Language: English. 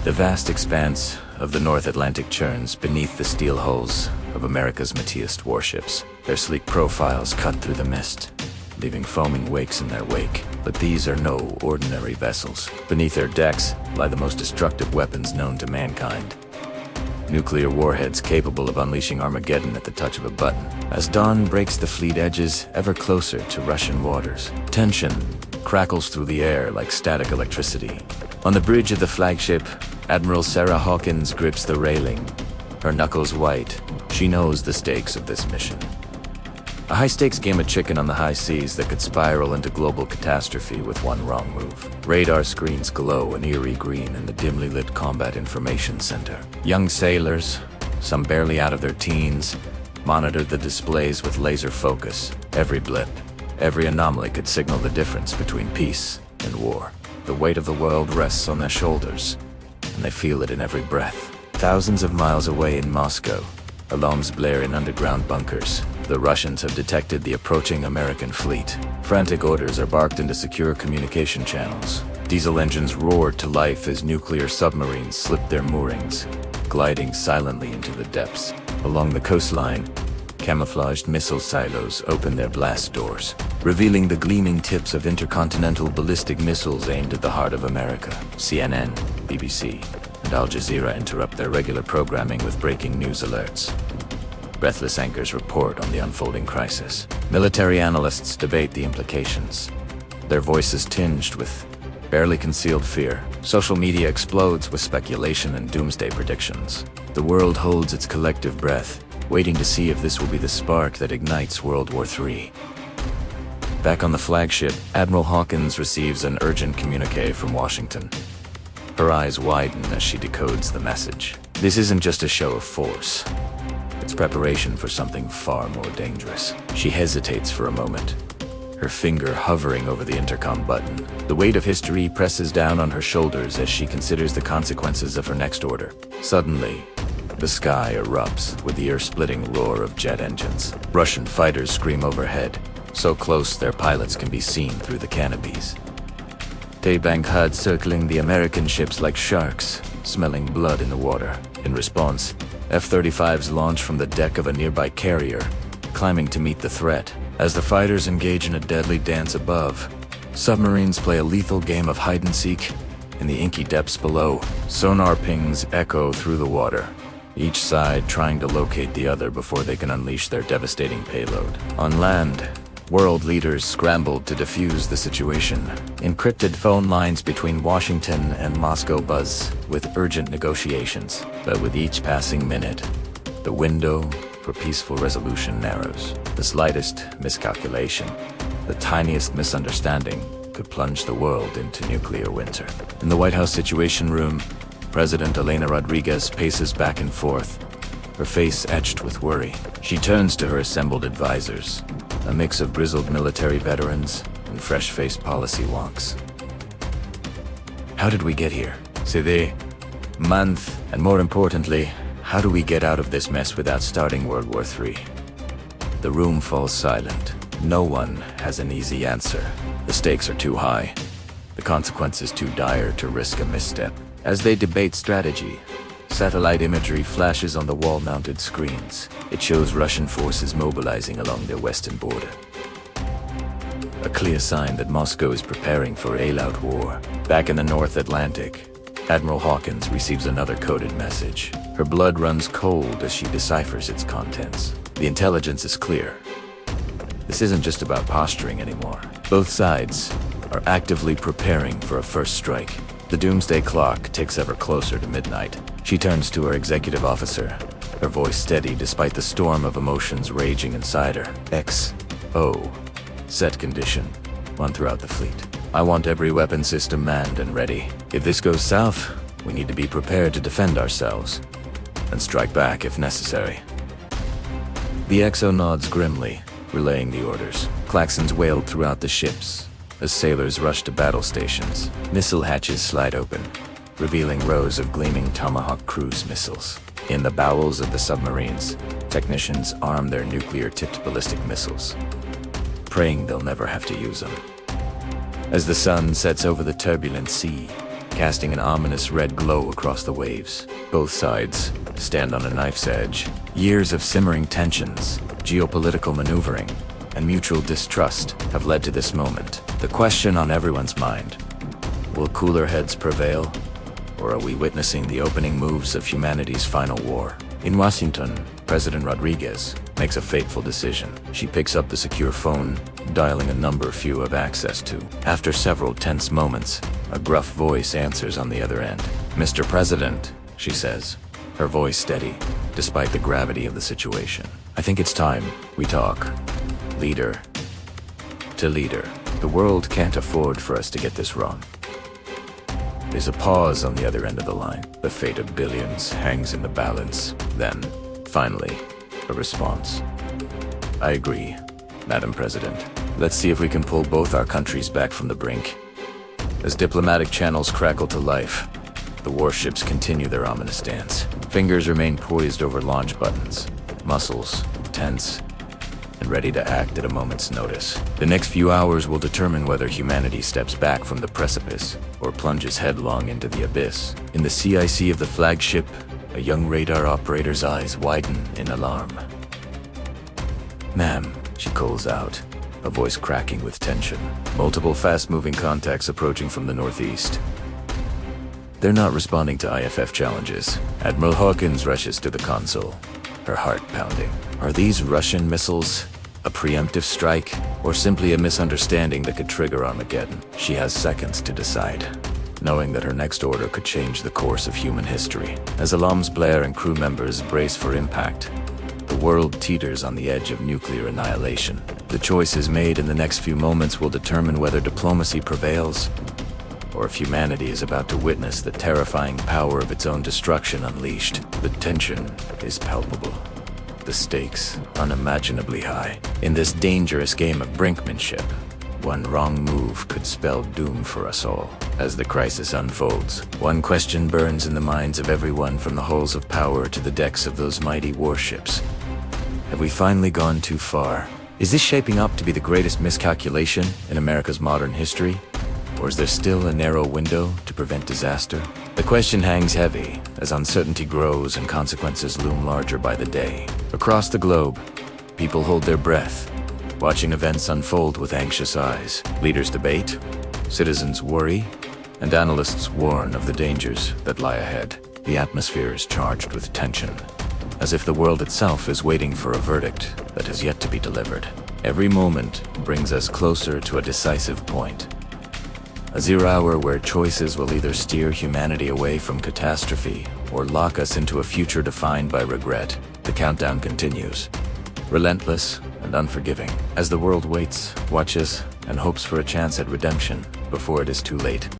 The vast expanse of the North Atlantic churns beneath the steel hulls of America's mightiest warships. Their sleek profiles cut through the mist, leaving foaming wakes in their wake. But these are no ordinary vessels. Beneath their decks lie the most destructive weapons known to mankind. Nuclear warheads capable of unleashing Armageddon at the touch of a button. As dawn breaks, the fleet edges ever closer to Russian waters. Tension crackles through the air like static electricity. On the bridge of the flagship, Admiral Sarah Hawkins grips the railing, her knuckles white. She knows the stakes of this mission. A high-stakes game of chicken on the high seas that could spiral into global catastrophe with one wrong move. Radar screens glow an eerie green in the dimly lit Combat Information Center. Young sailors, some barely out of their teens, monitor the displays with laser focus. Every blip, every anomaly could signal the difference between peace and war. The weight of the world rests on their shoulders, and they feel it in every breath. Thousands of miles away in Moscow, alarms blare in underground bunkers. The Russians have detected the approaching American fleet. Frantic orders are barked into secure communication channels. Diesel engines roared to life as nuclear submarines slipped their moorings, gliding silently into the depths. Along the coastline, camouflaged missile silos open their blast doors, revealing the gleaming tips of intercontinental ballistic missiles aimed at the heart of America. CNN, BBC, and Al Jazeera interrupt their regular programming with breaking news alerts. Breathless anchors report on the unfolding crisis. Military analysts debate the implications, their voices tinged with barely concealed fear. Social media explodes with speculation and doomsday predictions. The world holds its collective breath, waiting to see if this will be the spark that ignites World War III. Back on the flagship, Admiral Hawkins receives an urgent communique from Washington. Her eyes widen as she decodes the message. This isn't just a show of force. It's preparation for something far more dangerous. She hesitates for a moment, her finger hovering over the intercom button. The weight of history presses down on her shoulders as she considers the consequences of her next order. Suddenly, the sky erupts with the ear-splitting roar of jet engines. Russian fighters scream overhead, so close their pilots can be seen through the canopies. They bank HUD circling the American ships like sharks, smelling blood in the water. In response, F-35s launch from the deck of a nearby carrier, climbing to meet the threat. As the fighters engage in a deadly dance above, submarines play a lethal game of hide-and-seek in the inky depths below. Sonar pings echo through the water, each side trying to locate the other before they can unleash their devastating payload. On land, world leaders scrambled to defuse the situation. Encrypted phone lines between Washington and Moscow buzz with urgent negotiations. But with each passing minute, the window for peaceful resolution narrows. The slightest miscalculation, the tiniest misunderstanding, could plunge the world into nuclear winter. In the White House Situation Room, President Elena Rodriguez paces back and forth, her face etched with worry. She turns to her assembled advisors, a mix of grizzled military veterans and fresh-faced policy wonks. How did we get here? C'est the month, and more importantly, how do we get out of this mess without starting World War III? The room falls silent. No one has an easy answer. The stakes are too high, the consequences too dire to risk a misstep. As they debate strategy, satellite imagery flashes on the wall-mounted screens. It shows Russian forces mobilizing along their western border. A clear sign that Moscow is preparing for an all-out war. Back in the North Atlantic, Admiral Hawkins receives another coded message. Her blood runs cold as she deciphers its contents. The intelligence is clear. This isn't just about posturing anymore. Both sides are actively preparing for a first strike. The doomsday clock ticks ever closer to midnight. She turns to her executive officer, her voice steady despite the storm of emotions raging inside her. XO. Set condition. One throughout the fleet. I want every weapon system manned and ready. If this goes south, we need to be prepared to defend ourselves and strike back if necessary. The XO nods grimly, relaying the orders. Klaxons wailed throughout the ships as sailors rushed to battle stations. Missile hatches slide open, revealing rows of gleaming Tomahawk cruise missiles. In the bowels of the submarines, technicians arm their nuclear-tipped ballistic missiles, praying they'll never have to use them. As the sun sets over the turbulent sea, casting an ominous red glow across the waves. Both sides stand on a knife's edge. Years of simmering tensions, geopolitical maneuvering, and mutual distrust have led to this moment. The question on everyone's mind: will cooler heads prevail, or are we witnessing the opening moves of humanity's final war? In Washington, President Rodriguez makes a fateful decision. She picks up the secure phone, dialing a number few have access to. After several tense moments, a gruff voice answers on the other end. "Mr. President," she says, her voice steady, despite the gravity of the situation. "I think it's time we talk. Leader to leader. The world can't afford for us to get this wrong." There's a pause on the other end of the line. The fate of billions hangs in the balance. Then, finally, a response. "I agree, Madam President. Let's see if we can pull both our countries back from the brink." As diplomatic channels crackle to life, the warships continue their ominous dance. Fingers remain poised over launch buttons, muscles tense and ready to act at a moment's notice. The next few hours will determine whether humanity steps back from the precipice or plunges headlong into the abyss. In the CIC of the flagship, a young radar operator's eyes widen in alarm. "Ma'am," she calls out, a voice cracking with tension. Multiple fast-moving contacts approaching from the northeast. They're not responding to IFF challenges. Admiral Hawkins rushes to the console, her heart pounding. Are these Russian missiles a preemptive strike, or simply a misunderstanding that could trigger Armageddon? She has seconds to decide, knowing that her next order could change the course of human history. As alarms blare and crew members brace for impact, the world teeters on the edge of nuclear annihilation. The choices made in the next few moments will determine whether diplomacy prevails, or if humanity is about to witness the terrifying power of its own destruction unleashed. The tension is palpable, the stakes unimaginably high. In this dangerous game of brinkmanship, one wrong move could spell doom for us all. As the crisis unfolds, one question burns in the minds of everyone from the halls of power to the decks of those mighty warships. Have we finally gone too far? Is this shaping up to be the greatest miscalculation in America's modern history? Or is there still a narrow window to prevent disaster? The question hangs heavy as uncertainty grows and consequences loom larger by the day. Across the globe, people hold their breath, watching events unfold with anxious eyes. Leaders debate, citizens worry, and analysts warn of the dangers that lie ahead. The atmosphere is charged with tension, as if the world itself is waiting for a verdict that has yet to be delivered. Every moment brings us closer to a decisive point. A zero hour where choices will either steer humanity away from catastrophe or lock us into a future defined by regret. The countdown continues, relentless and unforgiving, as the world waits, watches, and hopes for a chance at redemption before it is too late.